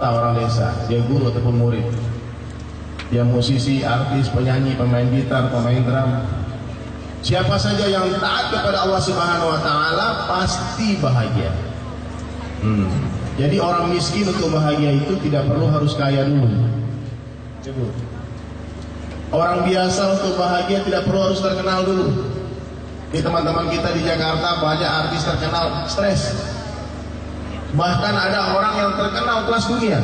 orang desa, dia guru ataupun murid, dia musisi, artis, penyanyi, pemain gitar, pemain drum, siapa saja yang taat kepada Allah Subhanahu wa Ta'ala pasti bahagia. Jadi orang miskin untuk bahagia itu tidak perlu harus kaya dulu. Orang biasa untuk bahagia tidak perlu harus terkenal dulu. Di teman-teman kita di Jakarta banyak artis terkenal stres. Bahkan ada orang yang terkenal kelas dunia,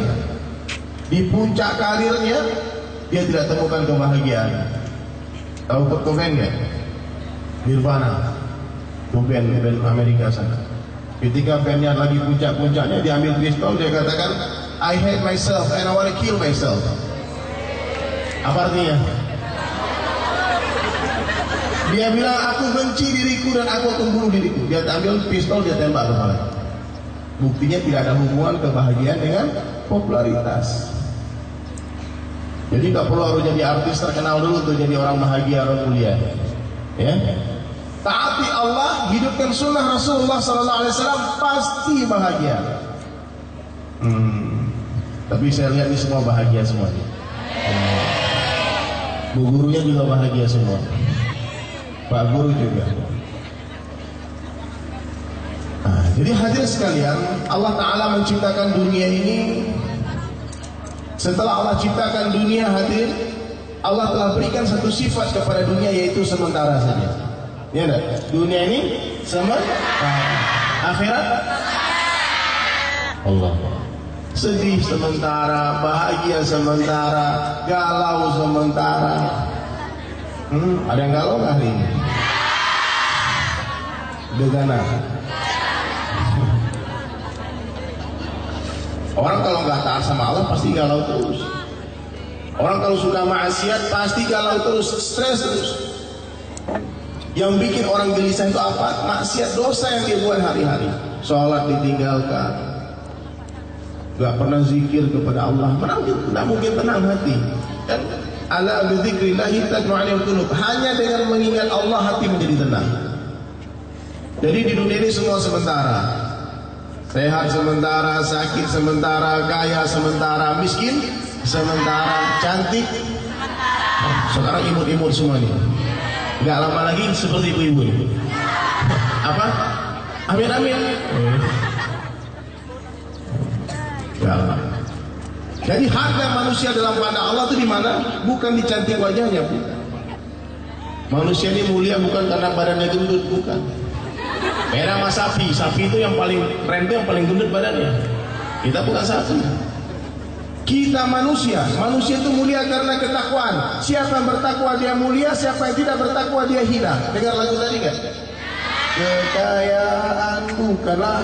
di puncak karirnya dia tidak temukan kebahagiaan. Tahu Kurt Cobain nggak? Nirvana, band Amerika sana. Ketika bandnya lagi puncak-puncaknya, dia ambil pistol, dia katakan, I hate myself and I want to kill myself. Apa artinya? Dia bilang, aku benci diriku dan aku akan bunuh diriku. Dia ambil pistol, dia tembak kepala. Buktinya tidak ada hubungan kebahagiaan dengan popularitas. Jadi nggak perlu harus jadi artis terkenal dulu untuk jadi orang bahagia, orang mulia. Ya, taati Allah, hidupkan sunnah Rasulullah Sallallahu Alaihi Wasallam, pasti bahagia. Tapi saya lihat ini semua bahagia semua. Bu gurunya juga bahagia semua. Pak guru juga. Jadi hadirin sekalian, Allah Ta'ala menciptakan dunia ini. Setelah Allah ciptakan dunia, hadir, Allah telah berikan satu sifat kepada dunia, yaitu sementara saja. Ya enggak? Dunia ini sementara. Akhirat Allah. Sedih sementara, bahagia sementara, galau sementara. Ada yang galau nggak hari ini? Begana. Orang kalau nggak taat sama Allah pasti galau terus. Orang kalau suka maksiat pasti galau terus, stres terus. Yang bikin orang gelisah itu apa? Maksiat, dosa yang dia buat hari-hari. Sholat ditinggalkan, nggak pernah zikir kepada Allah, nggak mungkin tenang hati. Dan ala bidzikrillahi tatma'innul qulub. Hanya dengan mengingat Allah hati menjadi tenang. Jadi di dunia ini semua sementara. Sehat sementara, sakit sementara, kaya sementara, miskin sementara, cantik sekarang imut-imut semuanya. Gak lama lagi seperti ibu-ibu ini. Apa? Amin amin. Gak. Jadi harga manusia dalam pandang Allah itu di mana? Bukan di cantik wajahnya, bukan. Manusia ini mulia bukan karena badannya gendut, bukan. Beda sama sapi. Sapi itu yang paling keren, yang paling gendut badannya. Kita bukan sapi. Kita manusia. Manusia itu mulia karena ketakwaan. Siapa yang bertakwa dia mulia, siapa yang tidak bertakwa dia hina. Dengar lagu tadi kan? Kekayaan bukanlah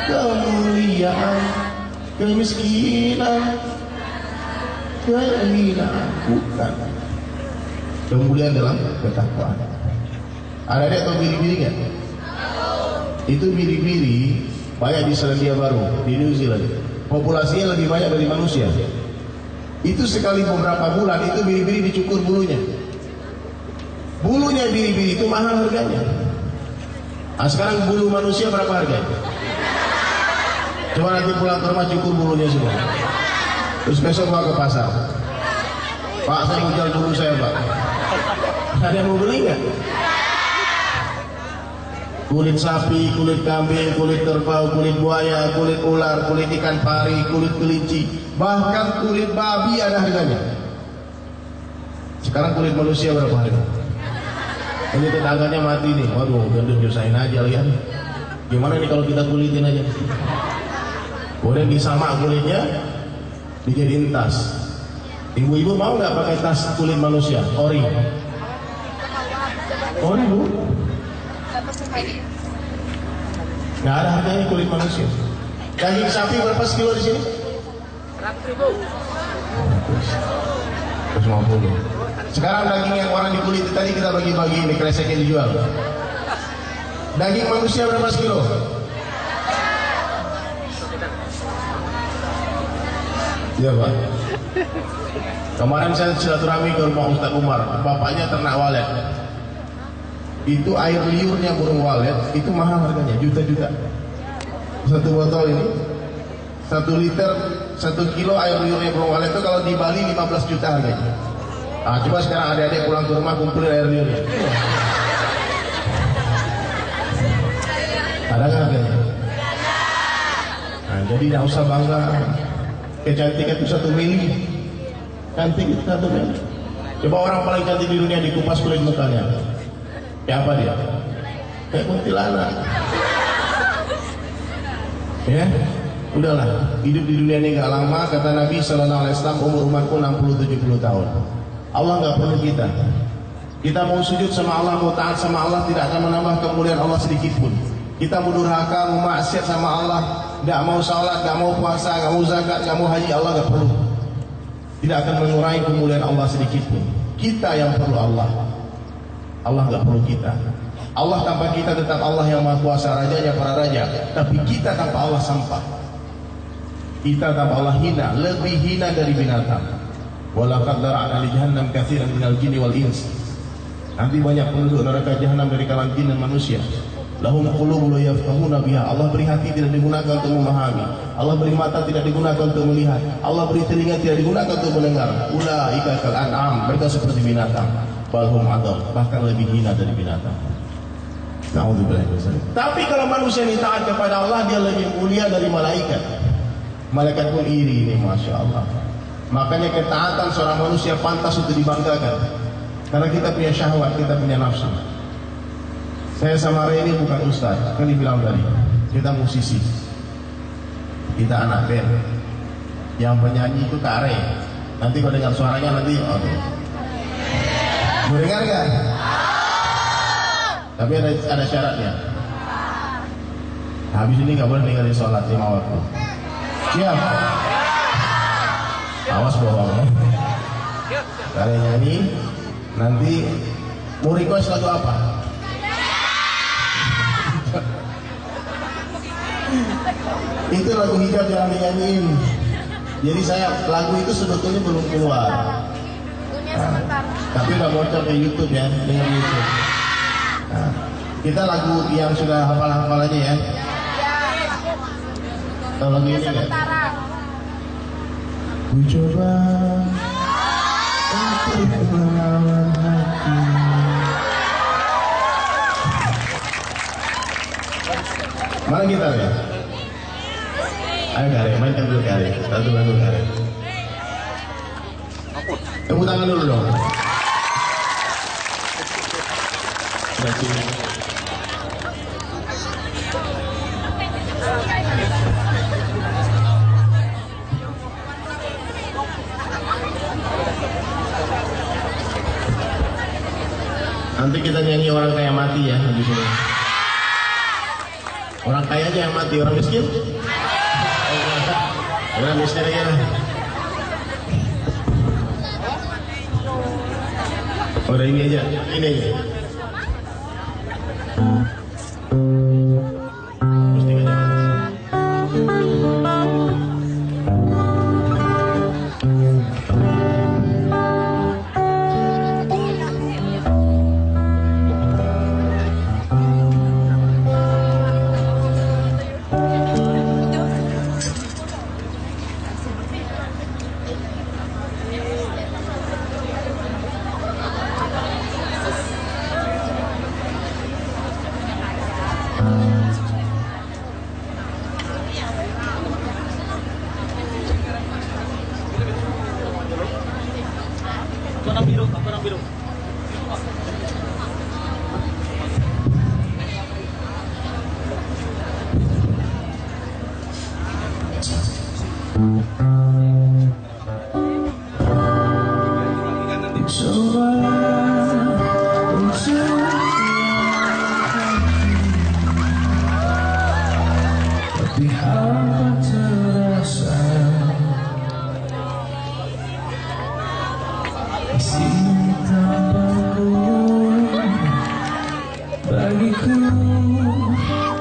kemuliaan, kemiskinan kehinaan bukan. Kemuliaan dalam ketakwaan. Ada atau biri-biri kan? Itu biri-biri banyak di Selandia Baru, di New Zealand. Populasinya lebih banyak dari manusia. Itu sekali beberapa bulan itu biri-biri dicukur bulunya. Bulunya biri-biri itu mahal harganya. Sekarang bulu manusia berapa harganya? Coba nanti pulang ke rumah cukur bulunya semua. Terus besok bawa ke pasar. Pak, saya mau jual bulu saya, Pak. Ada yang mau beli nggak? Kulit sapi, kulit kambing, kulit kerbau, kulit buaya, kulit ular, kulit ikan pari, kulit kelinci, bahkan kulit babi ada harganya. Sekarang kulit manusia berapa harga? Ini tetangganya mati nih. Waduh, gendut nyusahin aja lihat. Gimana nih kalau kita kulitin aja? Kemudian disamak kulitnya, dijadiin tas. Ibu-ibu mau nggak pakai tas kulit manusia? Ori. Ori bu? Nggak ada harganya kulit manusia. Daging sapi berapa sekilo di sini? 100.000. 150. Sekarang daging yang orang dikulit tadi kita bagi-bagi ini, kreseknya dijual. Daging manusia berapa sekilo? Iya Pak. Kemarin saya silaturahmi ke rumah Ustaz Umar, bapaknya ternak walet. Itu air liurnya burung walet itu mahal harganya, juta-juta. Satu botol ini 1 liter 1 kilo air liurnya burung walet itu kalau di Bali 15 juta harganya. Nah, coba sekarang adik-adik pulang ke rumah kumpulin air liurnya. Ada nggak harganya? Nah, jadi nggak usah bangga. Kecantikan itu 1 mili. Cantik itu 1 mili. Coba orang paling cantik di dunia dikupas kulit mukanya. Kayak apa dia? Kayak kuntilanak. Ya, udahlah. Hidup di dunia ini nggak lama. Kata Nabi Sallallahu Alaihi Wasallam, umur umatku 60-70 tahun. Allah nggak perlu kita. Kita mau sujud sama Allah, mau taat sama Allah, tidak akan menambah kemuliaan Allah sedikit pun. Kita mau durhaka, mau maksiat sama Allah, nggak mau salat, nggak mau puasa, nggak mau zakat, nggak mau haji, Allah nggak perlu. Tidak akan mengurangi kemuliaan Allah sedikit pun. Kita yang perlu Allah. Allah nggak perlu kita. Allah tanpa kita tetap Allah yang Maha Kuasa, rajanya para raja. Tapi kita tanpa Allah sampah. Kita tanpa Allah hina, lebih hina dari binatang. Walaqad dara'na li jahannam katsiran minal jinni wal ins. Nanti banyak penduduk neraka jahanam dari kalangan jin dan manusia. Lahum qulubun la yafqahuna biha. Allah beri hati tidak digunakan untuk memahami. Allah beri mata tidak digunakan untuk melihat. Allah beri telinga tidak digunakan untuk mendengar. Ulaika kal an'am. Mereka seperti binatang. Balhum adall. Bahkan lebih hina dari binatang. Tapi kalau manusia ini taat kepada Allah, dia lebih mulia dari malaikat. Malaikat pun iri ini, Masya Allah. Makanya ketaatan seorang manusia pantas untuk dibanggakan. Karena kita punya syahwat, kita punya nafsu. Saya sama Reni bukan ustaz, kan dibilang tadi. Kita musisi, kita anak band. Yang penyanyi itu Kak Re. Nanti kalau dengar suaranya nanti, oke. Mau dengar gak? Tapi ada syaratnya. Habis ini nggak boleh ninggalin sholat 5 waktu. Siap? Awas bohong. Kalian nyanyi, nanti mau request lagu apa? Itu lagu hijab jangan dinyanyiin. Jadi lagu itu sebetulnya belum keluar. Tapi udah bocor ke YouTube ya, dengan YouTube. Nah, kita lagu yang sudah hafal-hafal aja ya. Tahu lagu ini nggak? Ku coba untuk melawan hati. Mana gitar ya? Ayo Kare, mainkan dulu Kare. Satu lagu Kare. Tepuk tangan dulu dong. Nanti kita nyanyi orang kaya mati ya di sini. Orang kaya aja yang mati, orang miskin? Orang miskin aja. Udah ini aja, ini aja.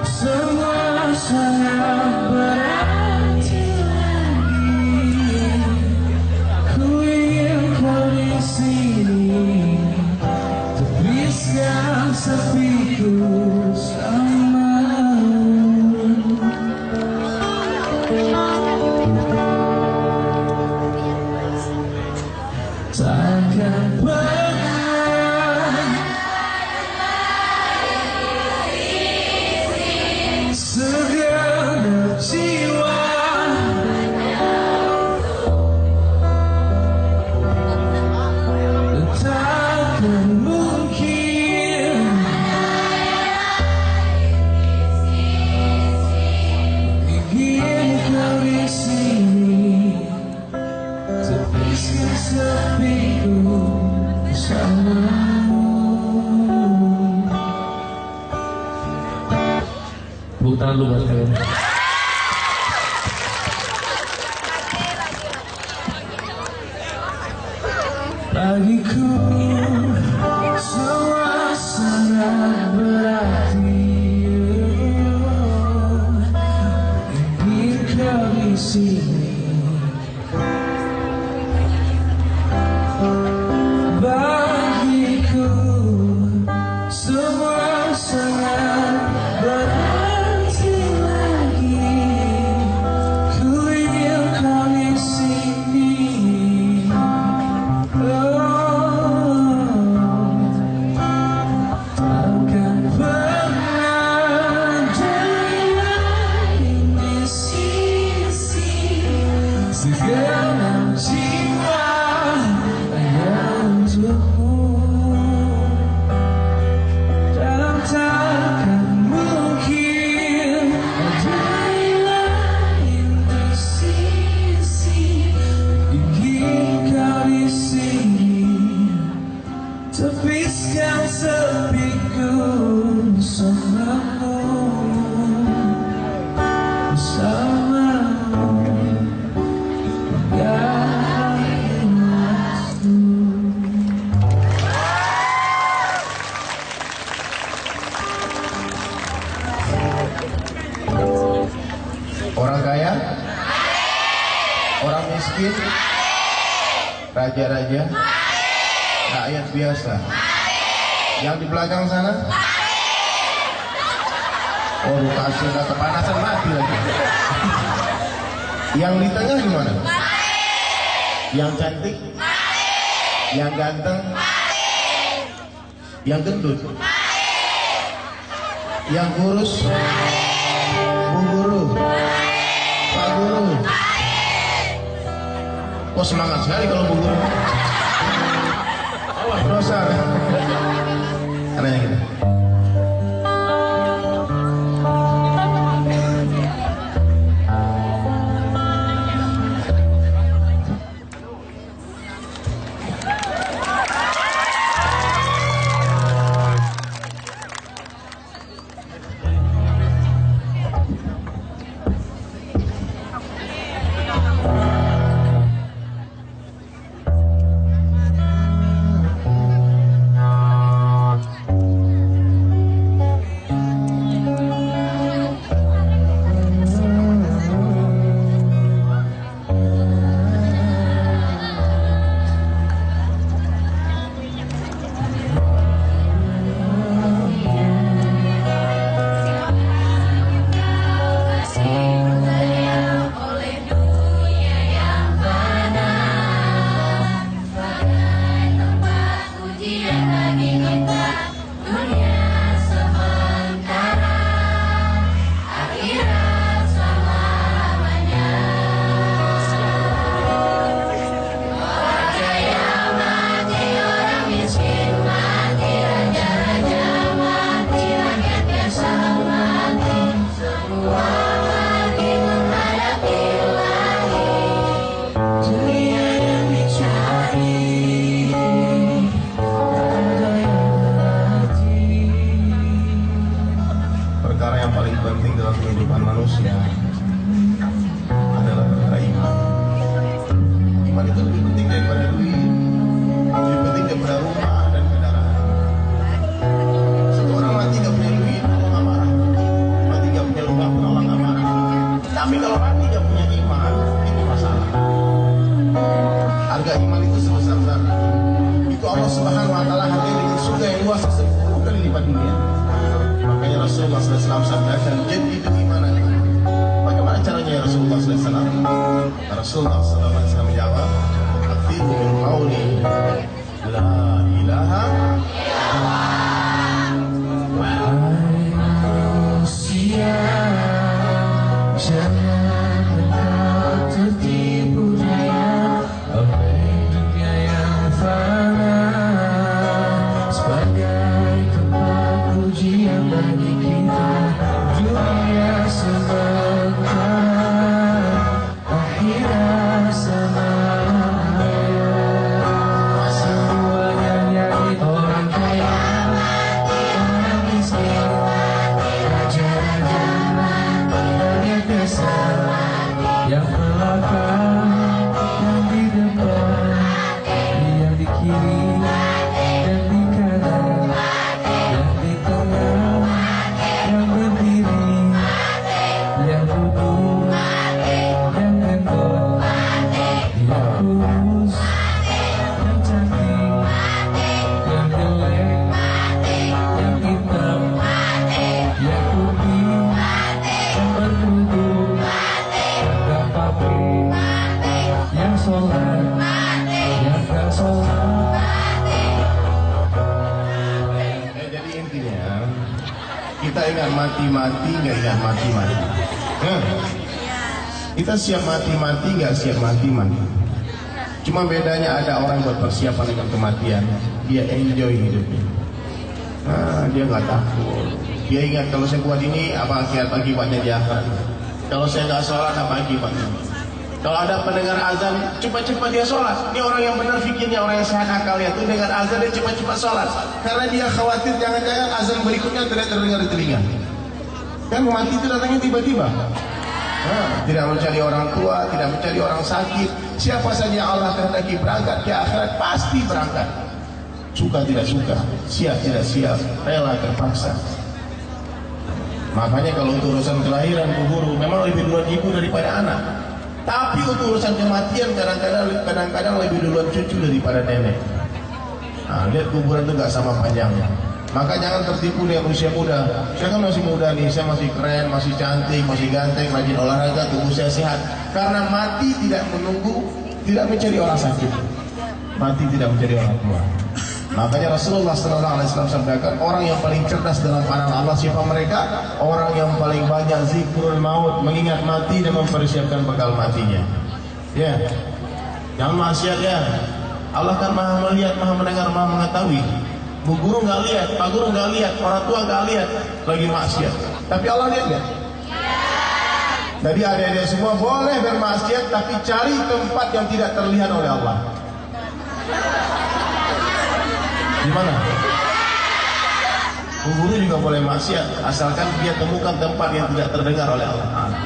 Semua sangat berarti lagi. terlalu buat kalian. Bagiku semua sangat berarti. Ingin kau di sini. Bagiku semua sangat berarti lagi. Ku ingin kau di sini. Takkan pernah ada di sisi segala jiwa yang untukmu. Dan takkan mungkin ada lain di sisi. Ingin kau di sini, tepiskan sepiku bersamamu, bersamamu hingga akhir waktu. Orang kaya, orang miskin, raja-raja, rakyat biasa. Yang di belakang sana, oh kasih udah kepanasan mati lagi. Yang di tengah gimana? Yang cantik, yang ganteng, yang gendut, yang kurus, Bu Guru, Pak Guru. Oh semangat sekali kalau Bu Guru. Awas dosa. Karena yang kita. Rasulullah SAW menjawab, "Akhiru min qawli la ilaha illallah." Wahai manusia, jangan engkau tertipu daya oleh dunia yang fana sebagai tempat ujian bagi kita. Dunia sementara, akhirat selamanya. Semuanya nyari orang kaya, orang miskin, raja-raja. ingat mati-mati, nggak ingat mati-mati. Kita siap mati-mati, nggak siap mati-mati. Cuma bedanya ada orang buat persiapan dengan kematian. Dia enjoy hidupnya. Dia nggak takut. Dia ingat kalau saya buat ini apa akibatnya di akhirat. Kalau saya nggak sholat apa akibatnya. Kalau ada pendengar azan, cepat-cepat dia sholat. Ini orang yang benar fikirnya, orang yang sehat akalnya. Itu dengar azan dia cepat-cepat sholat. Karena dia khawatir jangan-jangan azan berikutnya tidak terdengar di telinga. Kan mati itu datangnya tiba-tiba. Tidak mencari orang tua, tidak mencari orang sakit. Siapa saja Allah kehendaki berangkat ke akhirat pasti berangkat. Suka tidak suka, siap tidak siap, rela terpaksa. Makanya kalau untuk urusan kelahiran guru memang lebih duluan ibu daripada anak. Tapi untuk urusan kematian kadang-kadang lebih duluan cucu daripada nenek. Lihat kuburan itu nggak sama panjangnya. Maka jangan tertipu dengan usia muda. Saya kan masih muda nih, saya masih keren, masih cantik, masih ganteng, rajin olahraga, tubuh saya sehat. Karena mati tidak menunggu, tidak mencari orang sakit. Mati tidak mencari orang tua. Makanya Rasulullah SAW sampaikan, orang yang paling cerdas dalam pandangan Allah siapa mereka? Orang yang paling banyak zikrul maut, mengingat mati dan mempersiapkan bekal matinya. Ya, jangan maksiat ya. Allah kan maha melihat, maha mendengar, maha mengetahui. Bu guru nggak lihat, pak guru nggak lihat, orang tua nggak lihat, lagi maksiat. Tapi Allah lihat nggak? Jadi adik-adik semua boleh bermaksiat, tapi cari tempat yang tidak terlihat oleh Allah. Gimana? Guru juga boleh maksiat asalkan dia temukan tempat yang tidak terdengar oleh Allah.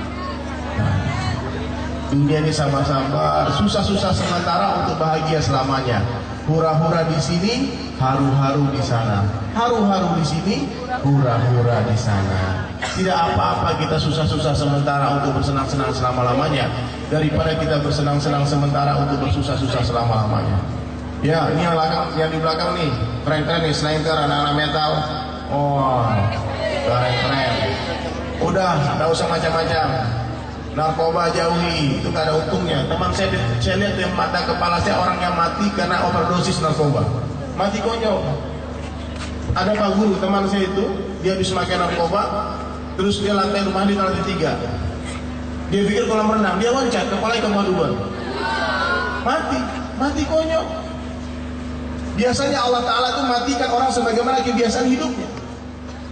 Dunia ini sama-sama susah-susah sementara untuk bahagia selamanya. Hura-hura di sini, haru-haru di sana. Haru-haru di sini, hura-hura di sana. Tidak apa-apa kita susah-susah sementara untuk bersenang-senang selama-lamanya daripada kita bersenang-senang sementara untuk bersusah-susah selama-lamanya. Ya, ini yang di belakang nih, keren-keren nih, sniper, anak-anak metal. Oh, keren-keren. Udah, gak usah macam-macam. Narkoba jauhi, itu gak ada untungnya. Teman saya lihat di mata kepala saya orang yang mati karena overdosis narkoba. Mati konyol. Ada pak guru, teman saya itu, dia habis makan narkoba, terus dia lantai rumah di lantai 3. Dia pikir kolam renang, dia loncat, kepalanya ke duluan. Mati konyol. Biasanya Allah Ta'ala itu matikan orang sebagaimana kebiasaan hidupnya.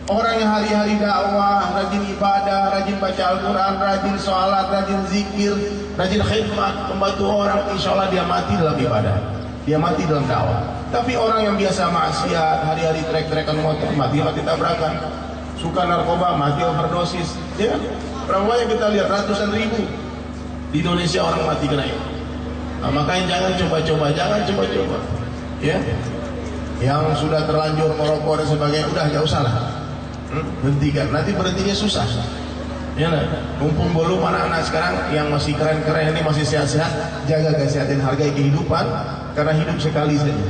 Orang yang hari-hari dakwah, rajin ibadah, rajin baca Al-Quran, rajin sholat, rajin zikir, rajin khidmat, membantu orang, insya Allah dia mati dalam ibadah. Dia mati dalam dakwah. Tapi orang yang biasa maksiat, hari-hari trek-trekan motor, mati tabrakan. Suka narkoba, mati overdosis. Ya, berapa banyak kita lihat, ratusan ribu di Indonesia orang mati kena itu. Nah, makanya jangan coba-coba. Ya, yang sudah terlanjur merokok dan sebagainya, udah gak usah lah. Hentikan, nanti berhentinya susah. Ya, nah, mumpung belum anak-anak sekarang yang masih keren-keren ini masih sehat-sehat, jaga kesehatan, hargai kehidupan, karena hidup sekali saja,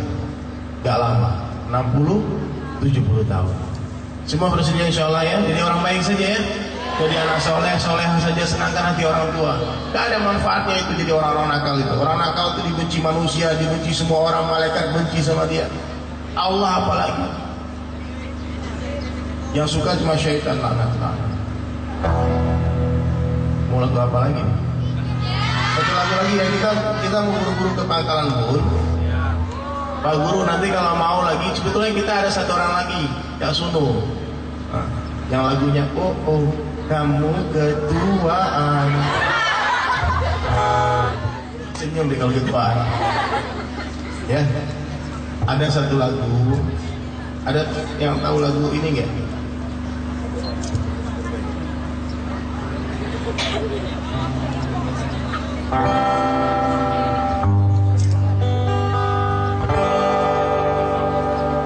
gak lama, 60-70 tahun. Semua bersedia insya Allah ya, jadi orang baik saja ya. Jadi anak soleha saja, senangkan hati orang tua. Gak ada manfaatnya itu jadi orang-orang nakal itu. Orang nakal itu dibenci manusia, dibenci semua orang, malaikat benci sama dia. Allah apalagi. Yang suka cuma syaitan, laknat. Mau lagu apa lagi? Satu lagu lagi ya, kita mau buru-buru ke Pangkalan Bun. Pak Guru nanti kalau mau lagi, sebetulnya kita ada satu orang lagi, yang Sunu. Yang lagunya kamu ketuaan. Senyum deh kalau ketuaan. Ya, ada satu lagu. Ada yang tahu lagu ini nggak?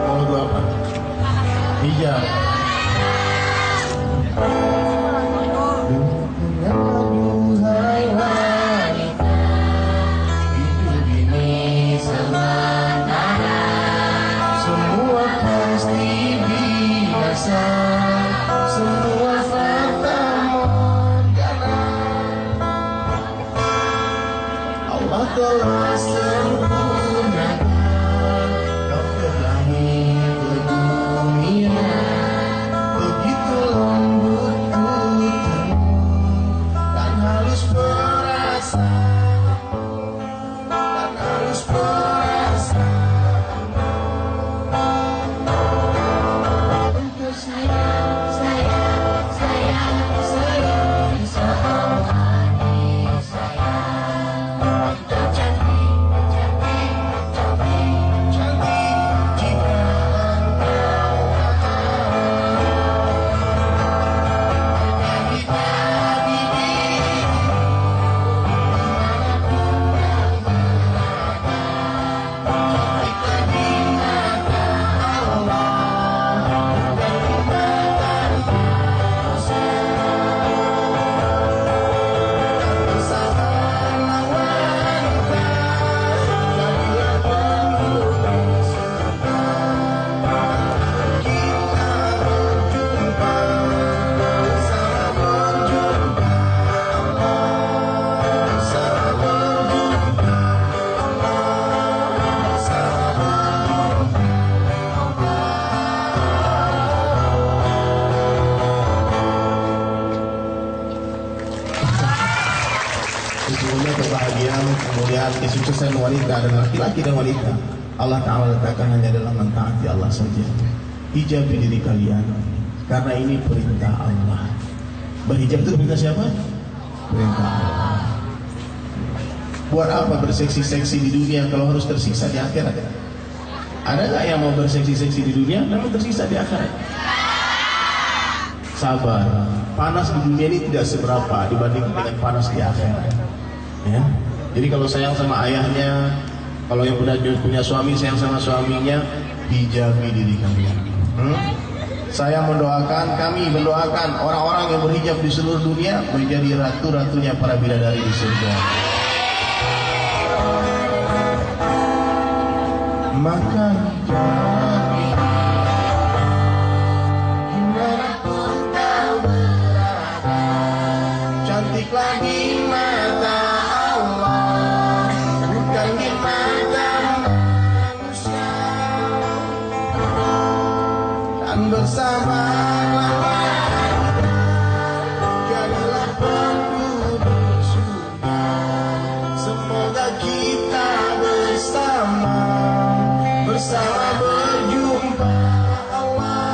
Mau lagu apa? Iya. Semua fakta morgana, Allah telah sempurnakan. Kau terlahir ke dunia, begitu melihat kesuksesan wanita dan laki-laki dan wanita, Allah Ta'ala letakkan hanya dalam mentaati Allah saja. Hijabi diri kalian, karena ini perintah Allah. Berhijab itu perintah siapa? Perintah Allah. Buat apa berseksi-seksi di dunia kalau harus tersiksa di akhirat? Ada nggak yang mau berseksi-seksi di dunia namun tersiksa di akhirat? Sabar, panas di dunia ini tidak seberapa dibanding dengan panas di akhirat. Ya. Jadi kalau sayang sama ayahnya, kalau yang punya suami sayang sama suaminya, hijabi diri kalian. Saya mendoakan, kami mendoakan orang-orang yang berhijab di seluruh dunia menjadi ratu-ratunya para bidadari di surga. Maka Dimanapun kau berada, cantiklah di mata Allah, bukan di mata manusia. Dan bersamalah jadilah penduduk surga. Semoga kita bersama berjumpa Allah.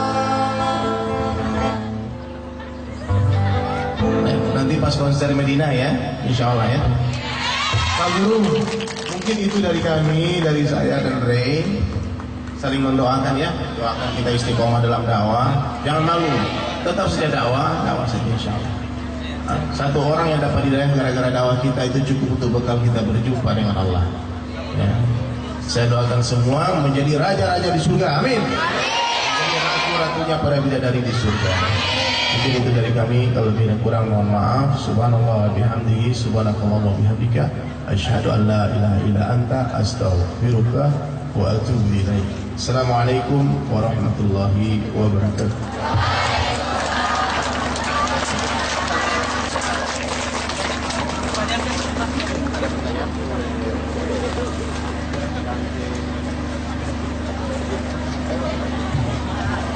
Nanti pas konser Medina ya, insya Allah ya. Pak Guru, mungkin itu dari kami, dari saya dan Ray, saling mendoakan ya, doakan kita istiqomah dalam dakwah. Jangan malu, tetap saja dakwah saja insya Allah. Satu orang yang dapat hidayah gara-gara dakwah kita itu cukup untuk bekal kita berjumpa dengan Allah. Ya. Saya doakan semua menjadi raja-raja di surga, amin. Menjadi ratu-ratunya para bidadari di surga. Mungkin itu dari kami, kalau tidak kurang mohon maaf. Subhanallah wa bihamdihi, subhanakallah wa bihamdika, asyhadu an la ilaha illa anta, astaghfiruka wa atubu ilaik. Assalamualaikum warahmatullahi wabarakatuh.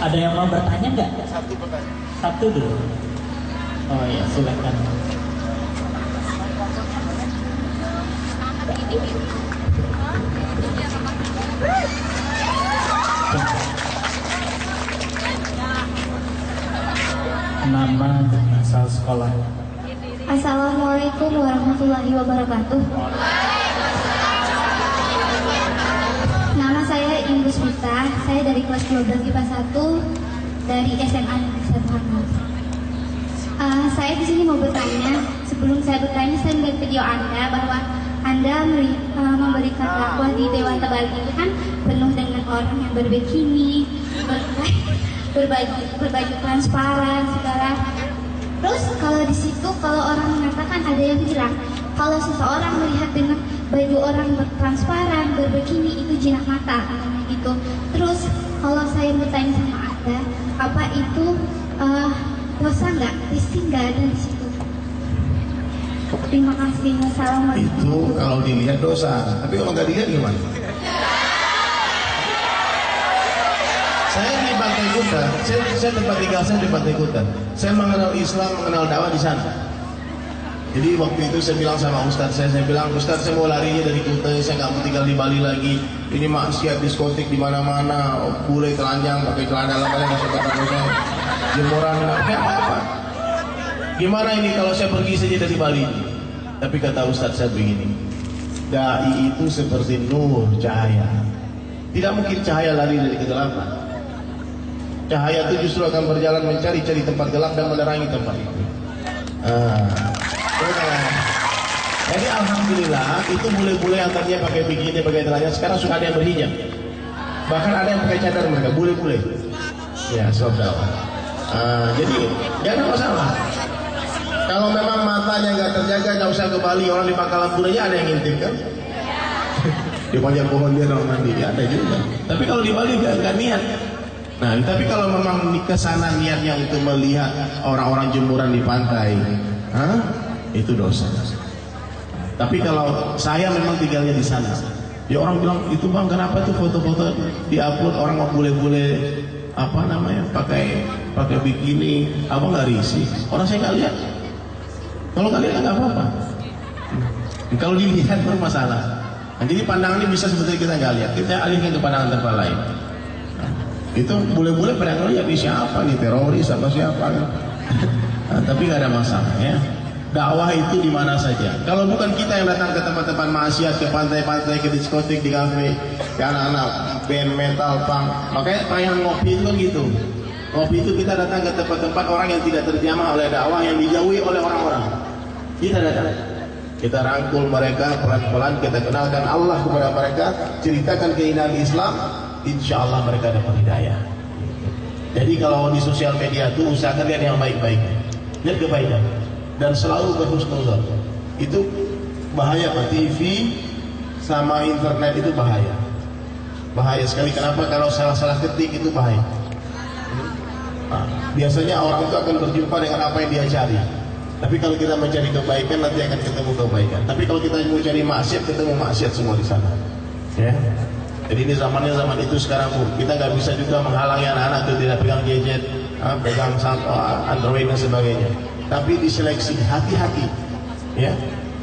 Ada yang mau bertanya nggak? Satu pertanyaan. Satu dulu. Oh ya, silakan. Nama dan asal sekolah. Assalamualaikum warahmatullahi wabarakatuh. Nama saya Ibu Smita, saya dari kelas 12 IPA 1 dari SMA Negeri 1 Hanau. Saya di sini mau bertanya. Sebelum saya bertanya, saya melihat video Anda bahwa Anda memberikan dakwah di Dewan Tebal itu kan penuh dengan orang yang berbikini, berbaju transparan segala. Terus kalau di situ kalau orang mengatakan, ada yang bilang kalau seseorang melihat dengan baju orang transparan berbikini itu jinak mata gitu. Terus kalau saya bertanya sama Anda, apa itu dosa nggak? Risih nggak ada di situ? Terima kasih. Wassalamualaikum. Itu kalau dilihat dosa, tapi kalau nggak dilihat gimana? Saya di Pantai Kuta, saya tempat tinggal saya di Pantai Kuta. Saya mengenal Islam, mengenal dakwah di sana. Jadi waktu itu saya bilang sama Ustadz saya bilang, Ustadz saya mau larinya dari Kuta, saya nggak mau tinggal di Bali lagi. Ini maksiat diskotik di mana-mana, bule telanjang pakai celana dalam aja masuk kata saya, jemuran apa? Gimana ini kalau saya pergi saja dari Bali? Tapi kata Ustadz saya begini, dai itu seperti nur cahaya. Tidak mungkin cahaya lari dari kegelapan. Cahaya itu justru akan berjalan mencari-cari tempat gelap dan menerangi tempat itu. Jadi alhamdulillah itu bule-bule yang tadinya pakai bikini, pakai telanjang, sekarang suka ada yang berhijab. Bahkan ada yang pakai cadar mereka, bule-bule. Ya, saudara. Jadi nggak ada masalah. Kalau memang matanya nggak terjaga, nggak usah ke Bali. Orang di Pangkalan Bun aja ada yang ngintip kan? Di panjang pohon dia orang mandi, ada juga. Tapi kalau di Bali nggak niat. Nah, tapi kalau memang kesana niatnya untuk melihat orang-orang jemuran di pantai, itu dosa. Tapi kalau saya memang tinggalnya di sana, ya orang bilang itu bang kenapa tuh foto-foto diupload orang mau bule-bule apa namanya pakai bikini, apa nggak risih? Orang saya nggak lihat. Kalau nggak lihat nggak apa-apa. Kalau dilihat bermasalah. Nah, jadi pandangan ini bisa sebetulnya kita nggak lihat, kita alihkan ke pandangan tempat lain. Nah, itu boleh-boleh pada ngeliat ini siapa nih, teroris apa siapa kan? Nah, tapi nggak ada masalah ya. Dakwah itu di mana saja. Kalau bukan kita yang datang ke tempat-tempat maksiat, ke pantai-pantai, ke diskotik, di kafe, ke anak-anak band metal, punk, makanya yang ngopi itu kan gitu. Ngopi itu kita datang ke tempat-tempat orang yang tidak terjamah oleh dakwah, yang dijauhi oleh orang-orang. Kita datang, kita rangkul mereka pelan-pelan, kita kenalkan Allah kepada mereka, ceritakan keindahan Islam, insya Allah mereka dapat hidayah. Jadi kalau di sosial media itu usahakan lihat yang baik-baik, lihat kebaikan, dan selalu berhusnuzon. Itu bahaya Pak, TV sama internet itu bahaya, bahaya sekali. Kenapa? Kalau salah-salah ketik itu bahaya. Nah, biasanya orang itu akan berjumpa dengan apa yang dia cari. Tapi kalau kita mencari kebaikan, nanti akan ketemu kebaikan. Tapi kalau kita mau cari maksiat, ketemu maksiat semua di sana. Ya. Jadi ini zamannya zaman itu sekarang, Bu. Kita nggak bisa juga menghalangi anak-anak itu tidak pegang gadget, pegang Android dan sebagainya. Tapi diseleksi, hati-hati. Ya.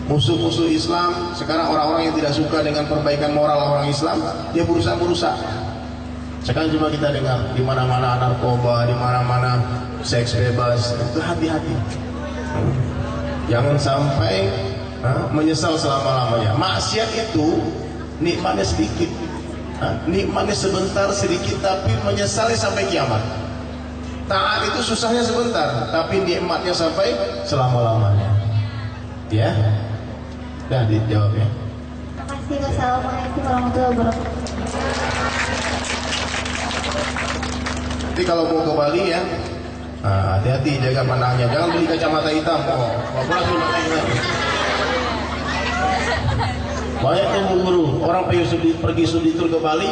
Musuh-musuh Islam sekarang, orang-orang yang tidak suka dengan perbaikan moral orang Islam, dia berusaha merusak. Sekarang cuma kita dengar di mana-mana narkoba, di mana-mana seks bebas. Itu hati-hati. Jangan sampai menyesal selama-lamanya. Maksiat itu nikmatnya sedikit, nikmatnya sebentar sedikit, tapi menyesali sampai kiamat. Taat itu susahnya sebentar, tapi nikmatnya sampai selama-lamanya. Ya, dah dijawab ya. Terima kasih. Wassalamualaikum warahmatullahi wabarakatuh. Jadi kalau mau ke Bali ya, hati-hati jaga pandangnya, jangan beli kacamata hitam. Banyak yang guru, orang pergi studi tour ke Bali,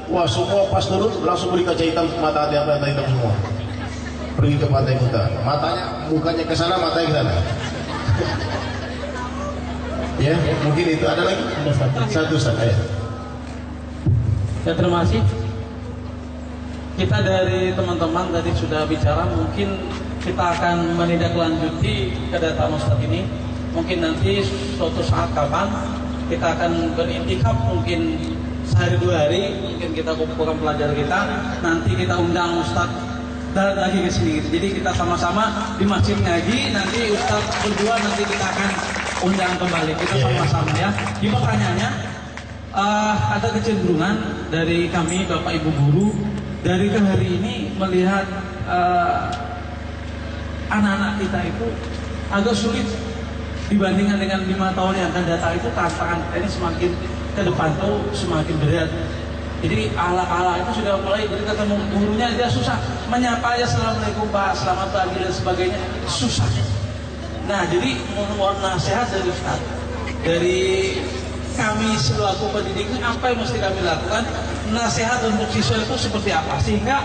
wah semua pas turun langsung beli kaca hitam, mata hitam semua. Pergi ke Pantai Kuta, matanya, mukanya ke sana, matanya ke sana. Ya, mungkin itu ada lagi. Satu saja. Ya, terima kasih. Kita dari teman-teman tadi sudah bicara, mungkin kita akan menindaklanjuti kedatangan Ustadz ini. Mungkin nanti suatu saat kapan kita akan berintikaf, mungkin sehari 2 hari, mungkin kita kumpulkan pelajar kita, nanti kita undang Ustadz dan lagi ke sini. Jadi kita sama-sama di masjid ngaji, nanti Ustadz berdua nanti kita akan undang kembali. Kita sama-sama ya. Di pertanyaannya, ada kecenderungan dari kami Bapak Ibu guru dari ke hari ini melihat anak-anak kita itu agak sulit dibandingkan dengan 5 tahun yang akan datang. Itu tantangan kita ini semakin ke depan tuh semakin berat. Jadi ala-ala itu sudah mulai, jadi ketemu gurunya dia susah menyapa aja, assalamualaikum Pak, selamat pagi dan sebagainya, susah. Nah, jadi mohon nasihat dari Ustaz, dari kami selaku pendidik, apa yang mesti kami lakukan, nasihat untuk siswa itu seperti apa, sehingga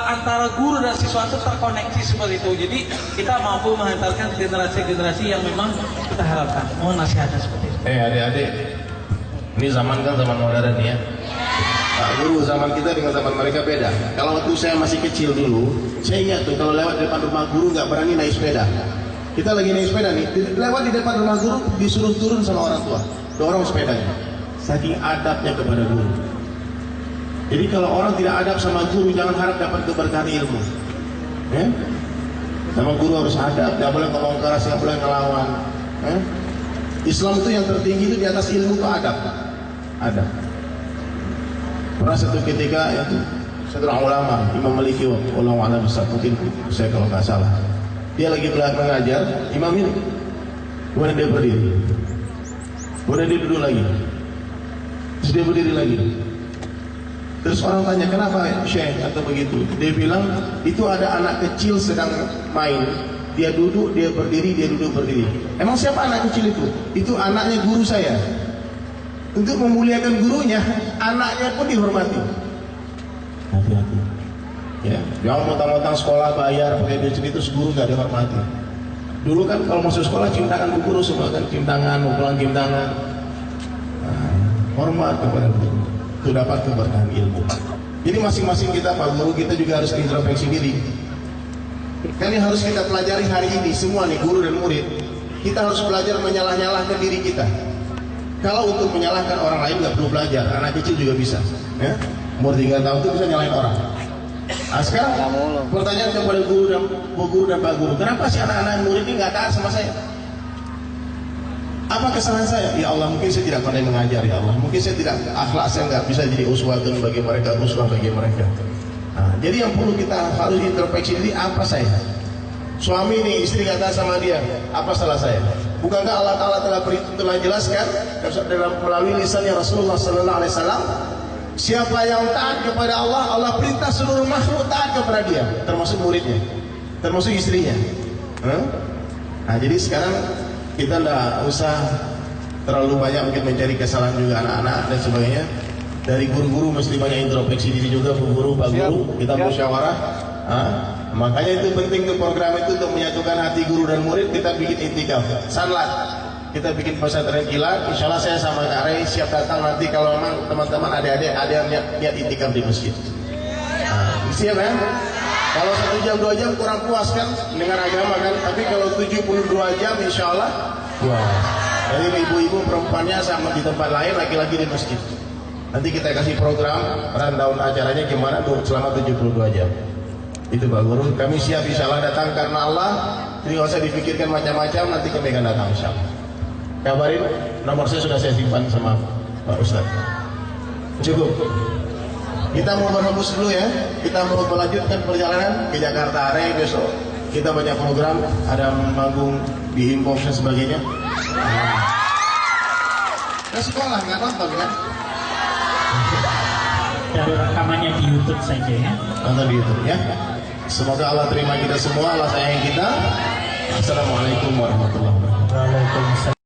antara guru dan siswa itu terkoneksi seperti itu. Jadi kita mampu menghantarkan generasi-generasi yang memang kita harapkan. Mohon nasihatnya seperti itu. Adik-adik, ini zaman kan zaman modern ya. Pak guru, zaman kita dengan zaman mereka beda. Kalau waktu saya masih kecil dulu, saya ingat tuh kalau lewat depan rumah guru nggak berani naik sepeda. Kita lagi naik sepeda nih, lewat di depan rumah guru disuruh turun sama orang tua, dorong sepedanya. Saking adabnya kepada guru. Jadi kalau orang tidak adab sama guru, jangan harap dapat keberkahan ilmu. Ya? Sama guru harus adab, tidak boleh ngomong keras, tidak boleh ngelawan. Ya? Islam itu yang tertinggi itu di atas ilmu itu adab. Adab. Pernah satu ketika itu satu ulama, Imam Maliki, ulama besar, mungkin saya kalau nggak salah, dia lagi mengajar, imam ini, kemudian dia berdiri, kemudian dia duduk lagi, terus dia berdiri lagi. Terus orang tanya, kenapa Syekh atau begitu? Dia bilang, itu ada anak kecil sedang main, dia duduk, dia berdiri, dia duduk, berdiri. Emang siapa anak kecil itu? Itu anaknya guru saya. Untuk memuliakan gurunya, anaknya pun dihormati. Hati-hati. Ya, jangan mentang-mentang sekolah bayar pakai duit itu guru nggak dihormati. Dulu kan kalau masuk sekolah cium tangan bu guru semua kan, cium tangan, mau pulang cium tangan. Nah, hormat kepada guru. Itu dapat keberkahan ilmu. Jadi masing-masing kita, Pak Guru, kita juga harus introspeksi diri. Kan ini harus kita pelajari hari ini semua nih, guru dan murid. Kita harus belajar menyalah-nyalahkan diri kita. Kalau untuk menyalahkan orang lain nggak perlu belajar, anak kecil juga bisa. Ya? Umur 3 tahun itu bisa nyalain orang. Nah, sekarang pertanyaan kepada guru dan Pak Guru, kenapa sih anak-anak murid ini nggak taat sama saya? Apa kesalahan saya? Ya Allah, mungkin saya tidak pandai mengajar, ya Allah. Mungkin saya tidak, akhlak saya nggak bisa jadi uswatun bagi mereka, uswah bagi mereka. Nah, jadi yang perlu kita harus introspeksi diri, apa saya? Suami nih, istri kata sama dia, apa salah saya? Bukankah Allah Ta'ala telah jelaskan dalam melalui lisannya Rasulullah Sallallahu Alaihi Wasallam, siapa yang taat kepada Allah, Allah perintah seluruh makhluk taat kepada dia, termasuk muridnya, termasuk istrinya. Nah, jadi sekarang kita tidak usah terlalu banyak mungkin mencari kesalahan juga anak-anak dan sebagainya. Dari guru-guru mesti banyak introspeksi diri juga, Bu Guru, Pak Guru, kita musyawarah. Makanya itu penting tuh program itu untuk menyatukan hati guru dan murid. Kita bikin intikaf, sanlat, kita bikin pesantren kilat. Insya Allah saya sama Kak Rey siap datang nanti kalau memang teman-teman adik-adik ada yang niat intikaf di masjid. Siap ya? Kalau 1 jam 2 jam kurang puas kan dengan agama kan, tapi kalau 72 jam insya Allah wah. Jadi ibu-ibu perempuannya sama di tempat lain, laki-laki di masjid. Nanti kita kasih program rundown acaranya gimana tuh selama 72 jam. Itu Pak Guru, kami siap insya Allah datang karena Allah. Jadi nggak usah dipikirkan macam-macam, nanti kami akan datang insya Allah. Kabarin, nomor saya sudah saya simpan sama Pak Ustadz. Cukup. Kita mau berhembus dulu ya. Kita mau melanjutkan perjalanan ke Jakarta hari besok. Kita banyak program, ada manggung di Inpop dan sebagainya. Ke sekolah nggak nonton kan? Dari rekamannya di YouTube saja ya. Nonton di YouTube ya. Semoga Allah terima kita semua, Allah sayang kita. Assalamualaikum warahmatullahi wabarakatuh. Waalaikumsalam.